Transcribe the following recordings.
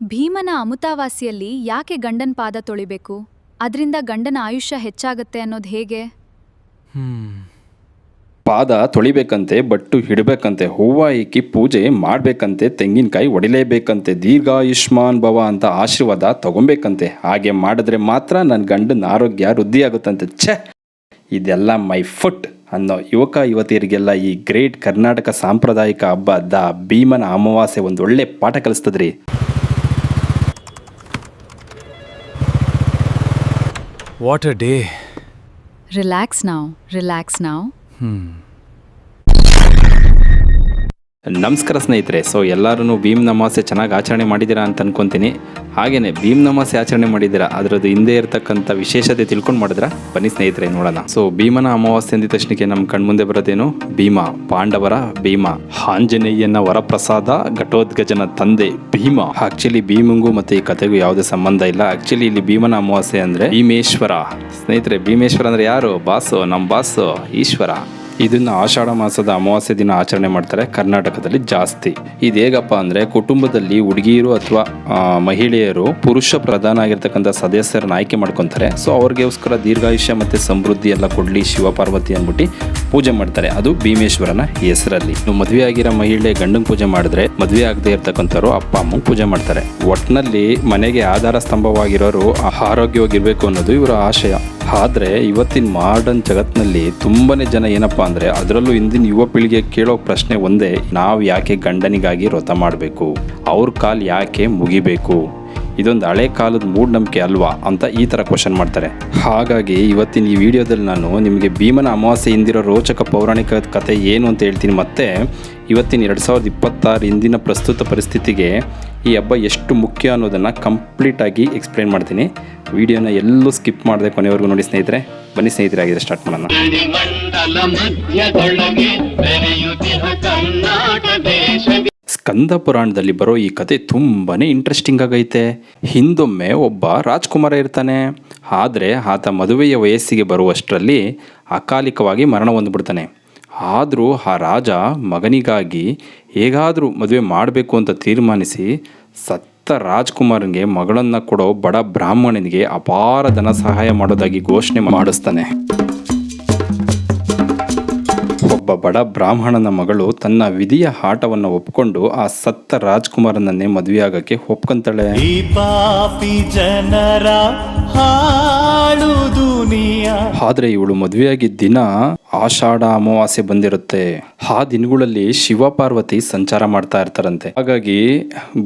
ಭೀಮನ ಅಮೃತಾವಾಸಿಯಲ್ಲಿ ಯಾಕೆ ಗಂಡನ ಪಾದ ತೊಳಿಬೇಕು? ಅದರಿಂದ ಗಂಡನ ಆಯುಷ್ಯ ಹೆಚ್ಚಾಗತ್ತೆ ಅನ್ನೋದು ಹೇಗೆ? ಪಾದ ತೊಳಿಬೇಕಂತೆ, ಬಟ್ಟು ಹಿಡಬೇಕಂತೆ, ಹೂವು ಇಕ್ಕಿ ಪೂಜೆ ಮಾಡಬೇಕಂತೆ, ತೆಂಗಿನಕಾಯಿ ಹೊಡಿಲೇಬೇಕಂತೆ, ದೀರ್ಘಾಯುಷ್ಮಾನ್ ಭವ ಅಂತ ಆಶೀರ್ವಾದ ತಗೊಬೇಕಂತೆ. ಹಾಗೆ ಮಾಡಿದ್ರೆ ಮಾತ್ರ ನನ್ನ ಗಂಡನ ಆರೋಗ್ಯ ವೃದ್ಧಿಯಾಗುತ್ತಂತೆ. ಛೆ, ಇದೆಲ್ಲ ಮೈ ಫುಟ್ ಅನ್ನೋ ಯುವಕ ಯುವತಿಯರಿಗೆಲ್ಲ ಈ ಗ್ರೇಟ್ ಕರ್ನಾಟಕ ಸಾಂಪ್ರದಾಯಿಕ ಹಬ್ಬದ ಭೀಮನ ಅಮಾವಾಸ್ಯೆ ಒಂದು ಒಳ್ಳೆ ಪಾಠ ಕಲಿಸ್ತದ್ರಿ. What a day. Relax now. ನಮಸ್ಕಾರ ಸ್ನೇಹಿತರೆ. ಸೊ ಎಲ್ಲರೂ ಭೀಮನ ಅಮಾವಾಸ್ಯೆ ಚೆನ್ನಾಗಿ ಆಚರಣೆ ಮಾಡಿದ್ದೀರಾ ಅಂತ ಅನ್ಕೊತೀನಿ. ಹಾಗೆಯೇ ಭೀಮನ ಅಮಾವಾಸ್ಯೆ ಆಚರಣೆ ಮಾಡಿದ್ದೀರಾ, ಅದರದ್ದು ಹಿಂದೆ ಇರತಕ್ಕಂಥ ವಿಶೇಷತೆ ತಿಳ್ಕೊಂಡು ಮಾಡಿದ್ರಾ? ಬನ್ನಿ ಸ್ನೇಹಿತರೆ ನೋಡೋಣ. ಸೊ ಭೀಮನ ಅಮಾವಾಸ್ಯೆ ಅಂದಿದ ತಕ್ಷಣಕ್ಕೆ ನಮ್ಮ ಕಣ್ಮುಂದೆ ಬರೋದೇನು? ಭೀಮ, ಪಾಂಡವರ ಭೀಮ, ಆಂಜನೇಯನ ವರಪ್ರಸಾದ, ಘಟೋತ್ಕಚನ ತಂದೆ ಭೀಮ. ಆಕ್ಚುಲಿ ಭೀಮಂಗೂ ಮತ್ತೆ ಈ ಕಥೆಗೂ ಯಾವುದೇ ಸಂಬಂಧ ಇಲ್ಲ. ಆಕ್ಚುಲಿ ಇಲ್ಲಿ ಭೀಮನ ಅಮಾವಾಸ್ಯೆ ಅಂದ್ರೆ ಭೀಮೇಶ್ವರ. ಸ್ನೇಹಿತರೆ, ಭೀಮೇಶ್ವರ ಅಂದ್ರೆ ಯಾರು? ಬಾಸು, ನಮ್ಮ ಬಾಸು ಈಶ್ವರ. ಇದನ್ನು ಆಷಾಢ ಮಾಸದ ಅಮಾವಾಸ್ಯೆ ದಿನ ಆಚರಣೆ ಮಾಡ್ತಾರೆ ಕರ್ನಾಟಕದಲ್ಲಿ ಜಾಸ್ತಿ. ಇದು ಹೇಗಪ್ಪ ಅಂದರೆ, ಕುಟುಂಬದಲ್ಲಿ ಹುಡುಗಿಯರು ಅಥವಾ ಮಹಿಳೆಯರು ಪುರುಷ ಪ್ರಧಾನ ಆಗಿರ್ತಕ್ಕಂಥ ಸದಸ್ಯರನ್ನ ಆಯ್ಕೆ ಮಾಡ್ಕೊತಾರೆ. ಸೊ ಅವ್ರಿಗೋಸ್ಕರ ದೀರ್ಘಾಯುಷ್ಯ ಮತ್ತು ಸಮೃದ್ಧಿ ಎಲ್ಲ ಕೊಡಲಿ ಶಿವ ಪಾರ್ವತಿ ಅಂದ್ಬಿಟ್ಟು ಪೂಜೆ ಮಾಡ್ತಾರೆ. ಅದು ಭೀಮೇಶ್ವರನ ಹೆಸರಲ್ಲಿ. ಮದುವೆ ಆಗಿರೋ ಮಹಿಳೆ ಗಂಡನ ಪೂಜೆ ಮಾಡಿದ್ರೆ, ಮದುವೆ ಆಗದೆ ಇರ್ತಕ್ಕಂಥವ್ರು ಅಪ್ಪ ಅಮ್ಮ ಪೂಜೆ ಮಾಡ್ತಾರೆ. ಒಟ್ಟಿನಲ್ಲಿ ಮನೆಗೆ ಆಧಾರ ಸ್ತಂಭವಾಗಿರೋರು ಆರೋಗ್ಯವಾಗಿರ್ಬೇಕು ಅನ್ನೋದು ಇವರ ಆಶಯ. ಆದರೆ ಇವತ್ತಿನ ಮಾಡರ್ನ್ ಜಗತ್ತಿನಲ್ಲಿ ತುಂಬಾನೇ ಜನ ಏನಪ್ಪಾ ಅಂದರೆ, ಅದರಲ್ಲೂ ಇಂದಿನ ಯುವ ಪೀಳಿಗೆ ಕೇಳೋ ಪ್ರಶ್ನೆ ಒಂದೇ: ನಾವು ಯಾಕೆ ಗಂಡನಿಗಾಗಿ ವ್ರತ ಮಾಡಬೇಕು? ಅವ್ರ ಕಾಲು ಯಾಕೆ ಮುಗಿಬೇಕು? ಇದೊಂದು ಹಳೆ ಕಾಲದ ಮೂಢನಂಬಿಕೆ ಅಲ್ವಾ ಅಂತ ಈ ಥರ ಕ್ವಶನ್ ಮಾಡ್ತಾರೆ. ಹಾಗಾಗಿ ಇವತ್ತಿನ ಈ ವಿಡಿಯೋದಲ್ಲಿ ನಾನು ನಿಮಗೆ ಭೀಮನ ಅಮಾವಾಸ್ಯೆ ಹಿಂದಿರೋ ರೋಚಕ ಪೌರಾಣಿಕ ಕಥೆ ಏನು ಅಂತ ಹೇಳ್ತೀನಿ. ಮತ್ತು ಇವತ್ತಿನ 2026 ಇಂದಿನ ಪ್ರಸ್ತುತ ಪರಿಸ್ಥಿತಿಗೆ ಈ ಹಬ್ಬ ಎಷ್ಟು ಮುಖ್ಯ ಅನ್ನೋದನ್ನು ಕಂಪ್ಲೀಟಾಗಿ ಎಕ್ಸ್ಪ್ಲೇನ್ ಮಾಡ್ತೀನಿ. ವಿಡಿಯೋನ ಎಲ್ಲೂ ಸ್ಕಿಪ್ ಮಾಡದೆ ಕೊನೆವರೆಗೂ ನೋಡಿ ಸ್ನೇಹಿತರೆ. ಬನ್ನಿ ಸ್ನೇಹಿತರೆ, ಆಗಿದೆ ಸ್ಟಾರ್ಟ್ ಮಾಡೋಣ. ಸ್ಕಂದ ಪುರಾಣದಲ್ಲಿ ಬರೋ ಈ ಕತೆ ತುಂಬಾನೇ ಇಂಟ್ರೆಸ್ಟಿಂಗ್ ಆಗೈತೆ. ಹಿಂದೊಮ್ಮೆ ಒಬ್ಬ ರಾಜ್ಕುಮಾರ ಇರ್ತಾನೆ. ಆದರೆ ಆತ ಮದುವೆಯ ವಯಸ್ಸಿಗೆ ಬರುವಷ್ಟರಲ್ಲಿ ಅಕಾಲಿಕವಾಗಿ ಮರಣ ಹೊಂದ್ಬಿಡ್ತಾನೆ. ಆದರೂ ಆ ರಾಜ ಮಗನಿಗಾಗಿ ಹೇಗಾದರೂ ಮದುವೆ ಮಾಡಬೇಕು ಅಂತ ತೀರ್ಮಾನಿಸಿ ಸತ್ತ ರಾಜ್ಕುಮಾರನಿಗೆ ಮಗಳನ್ನು ಕೊಡೋ ಬಡ ಬ್ರಾಹ್ಮಣನಿಗೆ ಅಪಾರ ಧನ ಸಹಾಯ ಮಾಡೋದಾಗಿ ಘೋಷಣೆ ಮಾಡಿಸ್ತಾನೆ. ಒಬ್ಬ ಬಡ ಬ್ರಾಹ್ಮಣನ ಮಗಳು ತನ್ನ ವಿಧಿಯ ಆಟವನ್ನು ಒಪ್ಕೊಂಡು ಆ ಸತ್ತ ರಾಜ್ಕುಮಾರನನ್ನೇ ಮದುವೆಯಾಗಕ್ಕೆ ಒಪ್ಕೊಂತಾಳೆ. ಆದ್ರೆ ಇವಳು ಮದುವೆಯಾಗಿದ್ದ ದಿನ ಆಷಾಢ ಅಮಾವಾಸ್ಯೆ ಬಂದಿರುತ್ತೆ. ಆ ದಿನಗಳಲ್ಲಿ ಶಿವ ಪಾರ್ವತಿ ಸಂಚಾರ ಮಾಡ್ತಾ ಇರ್ತಾರಂತೆ. ಹಾಗಾಗಿ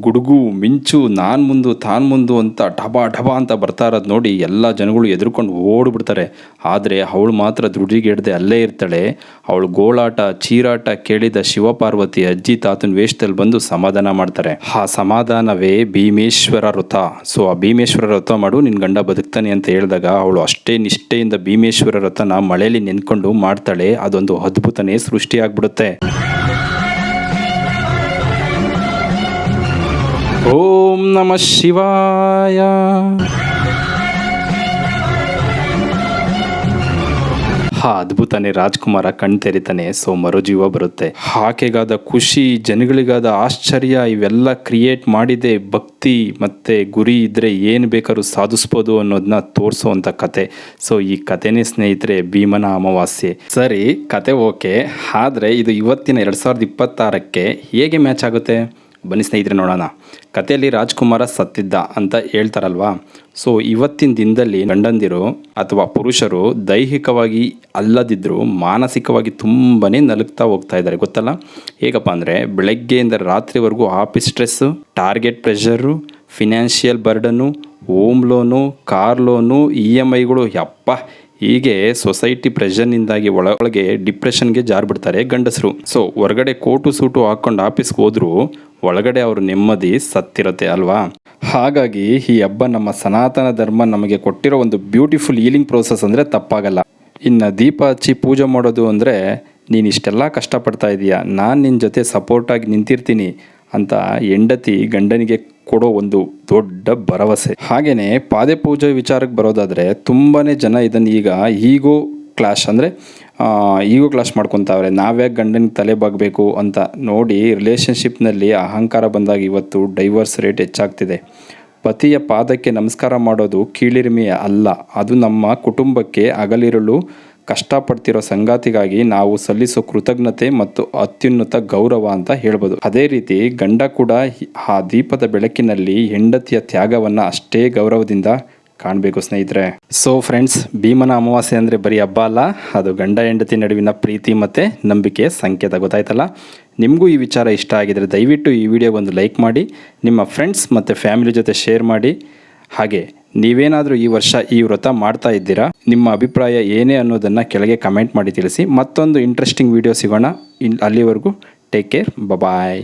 ಗುಡುಗು ಮಿಂಚು ನಾನ್ ಮುಂದು ತಾನ್ ಮುಂದು ಅಂತ ಢಬಾ ಢಬಾ ಅಂತ ಬರ್ತಾ ಇರೋದು ನೋಡಿ ಎಲ್ಲ ಜನಗಳು ಎದುರ್ಕೊಂಡು ಓಡ್ಬಿಡ್ತಾರೆ. ಆದ್ರೆ ಅವಳು ಮಾತ್ರ ದುಡಿಗೆಡ್ದೆ ಅಲ್ಲೇ ಇರ್ತಾಳೆ. ಅವಳು ಗೋಳಾಟ ಚೀರಾಟ ಕೇಳಿದ ಶಿವಪಾರ್ವತಿ ಅಜ್ಜಿ ತಾತನ ವೇಷದಲ್ಲಿ ಬಂದು ಸಮಾಧಾನ ಮಾಡ್ತಾರೆ. ಆ ಸಮಾಧಾನವೇ ಭೀಮೇಶ್ವರ ವ್ರತ. ಸೊ ಆ ಭೀಮೇಶ್ವರ ವ್ರತ ಮಾಡು, ನಿನ್ ಗಂಡ ಬದುಕ್ತಾನೆ ಅಂತ ಹೇಳಿದಾಗ ಅವಳು ಅಷ್ಟೇ ನಿಷ್ಠೆಯಿಂದ ಭೀಮೇಶ್ವರ ವ್ರತನ ಮಳೆಯಲ್ಲಿ ನೆನ್ಕೊಂಡು ಮಾಡ್ತಾಳೆ. ಅದೊಂದು ಅದ್ಭುತನೇ ಸೃಷ್ಟಿಯಾಗ್ಬಿಡುತ್ತೆ. ಓಂ ನಮಃ ಶಿವಾಯ. ಆ ಅದ್ಭುತನೇ ರಾಜ್ಕುಮಾರ ಕಣ್ ತೆರಿತಾನೆ. ಸೊ ಮರುಜೀವ ಬರುತ್ತೆ. ಆಕೆಗಾದ ಖುಷಿ, ಜನಗಳಿಗಾದ ಆಶ್ಚರ್ಯ ಇವೆಲ್ಲ ಕ್ರಿಯೇಟ್ ಮಾಡಿದೆ ಭಕ್ತಿ ಮತ್ತೆ ಗುರಿ ಇದ್ರೆ ಏನು ಬೇಕಾದ್ರೂ ಸಾಧಿಸ್ಬೋದು ಅನ್ನೋದನ್ನ ತೋರಿಸುವಂಥ ಕತೆ. ಸೊ ಈ ಕಥೆನೇ ಸ್ನೇಹಿತರೆ ಭೀಮನ ಅಮಾವಾಸ್ಯೆ. ಸರಿ, ಕತೆ ಓಕೆ. ಆದರೆ ಇದು ಇವತ್ತಿನ 2026ಕ್ಕೆ ಹೇಗೆ ಮ್ಯಾಚ್ ಆಗುತ್ತೆ? ಬನ್ನಿ ಸ್ನೇಹಿತರೆ ನೋಡೋಣ. ಕಥೆಯಲ್ಲಿ ರಾಜ್ಕುಮಾರ ಸತ್ತಿದ್ದ ಅಂತ ಹೇಳ್ತಾರಲ್ವಾ. ಸೊ ಇವತ್ತಿನ ದಿನದಲ್ಲಿ ಗಂಡಂದಿರು ಅಥವಾ ಪುರುಷರು ದೈಹಿಕವಾಗಿ ಅಲ್ಲದಿದ್ದರೂ ಮಾನಸಿಕವಾಗಿ ತುಂಬನೇ ನಲುಗ್ತಾ ಹೋಗ್ತಾ ಇದ್ದಾರೆ. ಗೊತ್ತಲ್ಲ ಹೇಗಪ್ಪ ಅಂದರೆ, ಬೆಳಗ್ಗೆಯಿಂದ ರಾತ್ರಿವರೆಗೂ office stress, target pressure, financial burden, home loan, car loan, EMIಗಳು, ಯಪ್ಪ ಹೀಗೆ ಸೊಸೈಟಿ ಪ್ರೆಷರ್ನಿಂದಾಗಿ ಒಳಗೆ ಡಿಪ್ರೆಷನ್ಗೆ ಜಾರ್ಬಿಡ್ತಾರೆ ಗಂಡಸರು. ಸೊ ಹೊರಗಡೆ ಕೋಟು ಸೂಟು ಹಾಕ್ಕೊಂಡು ಆಫೀಸ್ಗೆ ಹೋದರೂ ಒಳಗಡೆ ಅವ್ರ ನೆಮ್ಮದಿ ಸತ್ತಿರುತ್ತೆ ಅಲ್ವಾ. ಹಾಗಾಗಿ ಈ ಹಬ್ಬ ನಮ್ಮ ಸನಾತನ ಧರ್ಮ ನಮಗೆ ಕೊಟ್ಟಿರೋ ಒಂದು ಬ್ಯೂಟಿಫುಲ್ ಹೀಲಿಂಗ್ ಪ್ರೋಸೆಸ್ ಅಂದರೆ ತಪ್ಪಾಗಲ್ಲ. ಇನ್ನು ದೀಪ ಹಚ್ಚಿ ಪೂಜೆ ಮಾಡೋದು ಅಂದರೆ, ನೀನು ಇಷ್ಟೆಲ್ಲ ಕಷ್ಟಪಡ್ತಾ ಇದೀಯಾ, ನಾನು ನಿನ್ನ ಜೊತೆ ಸಪೋರ್ಟಾಗಿ ನಿಂತಿರ್ತೀನಿ ಅಂತ ಹೆಂಡತಿ ಗಂಡನಿಗೆ ಕೊಡೋ ಒಂದು ದೊಡ್ಡ ಭರವಸೆ. ಹಾಗೆಯೇ ಪಾದೆ ಪೂಜೆ ವಿಚಾರಕ್ಕೆ ಬರೋದಾದರೆ ತುಂಬಾ ಜನ ಇದನ್ನು ಈಗ ಈಗೋ ಕ್ಲಾಶ್ ಅಂದರೆ ಈಗೋ ಕ್ಲಾಶ್ ಮಾಡ್ಕೊತಾವ್ರೆ. ನಾವ್ಯಾಕೆ ಗಂಡನಿಗೆ ತಲೆ ಬಾಗಬೇಕು ಅಂತ ನೋಡಿ ರಿಲೇಷನ್ಶಿಪ್ನಲ್ಲಿ ಅಹಂಕಾರ ಬಂದಾಗ ಇವತ್ತು ಡೈವರ್ಸ್ ರೇಟ್ ಹೆಚ್ಚಾಗ್ತಿದೆ. ಪತಿಯ ಪಾದಕ್ಕೆ ನಮಸ್ಕಾರ ಮಾಡೋದು ಕೀಳಿರಿಮೆಯ ಅಲ್ಲ, ಅದು ನಮ್ಮ ಕುಟುಂಬಕ್ಕೆ ಹಗಲಿರುಳು ಕಷ್ಟಪಡ್ತಿರೋ ಸಂಗಾತಿಗಾಗಿ ನಾವು ಸಲ್ಲಿಸೋ ಕೃತಜ್ಞತೆ ಮತ್ತು ಅತ್ಯುನ್ನತ ಗೌರವ ಅಂತ ಹೇಳ್ಬೋದು. ಅದೇ ರೀತಿ ಗಂಡ ಕೂಡ ಆ ದೀಪದ ಬೆಳಕಿನಲ್ಲಿ ಹೆಂಡತಿಯ ತ್ಯಾಗವನ್ನು ಅಷ್ಟೇ ಗೌರವದಿಂದ ಕಾಣಬೇಕು ಸ್ನೇಹಿತರೆ. ಸೊ ಫ್ರೆಂಡ್ಸ್, ಭೀಮನ ಅಮಾವಾಸ್ಯೆ ಅಂದರೆ ಬರೀ ಹಬ್ಬ ಅಲ್ಲ, ಅದು ಗಂಡ ಹೆಂಡತಿ ನಡುವಿನ ಪ್ರೀತಿ ಮತ್ತು ನಂಬಿಕೆ ಸಂಕೇತ. ಗೊತ್ತಾಯ್ತಲ್ಲ? ನಿಮಗೂ ಈ ವಿಚಾರ ಇಷ್ಟ ಆಗಿದರೆ ದಯವಿಟ್ಟು ಈ ವಿಡಿಯೋಗೊಂದು ಲೈಕ್ ಮಾಡಿ, ನಿಮ್ಮ ಫ್ರೆಂಡ್ಸ್ ಮತ್ತು ಫ್ಯಾಮಿಲಿ ಜೊತೆ ಶೇರ್ ಮಾಡಿ. ಹಾಗೆ ನೀವೇನಾದರೂ ಈ ವರ್ಷ ಈ ವ್ರತ ಮಾಡ್ತಾ ಇದ್ದೀರಾ, ನಿಮ್ಮ ಅಭಿಪ್ರಾಯ ಏನೇ ಅನ್ನೋದನ್ನು ಕೆಳಗೆ ಕಮೆಂಟ್ ಮಾಡಿ ತಿಳಿಸಿ. ಮತ್ತೊಂದು ಇಂಟ್ರೆಸ್ಟಿಂಗ್ ವಿಡಿಯೋ ಸಿಗೋಣ. ಅಲ್ಲಿವರೆಗೂ ಟೇಕ್ ಕೇರ್, ಬಾಯ್.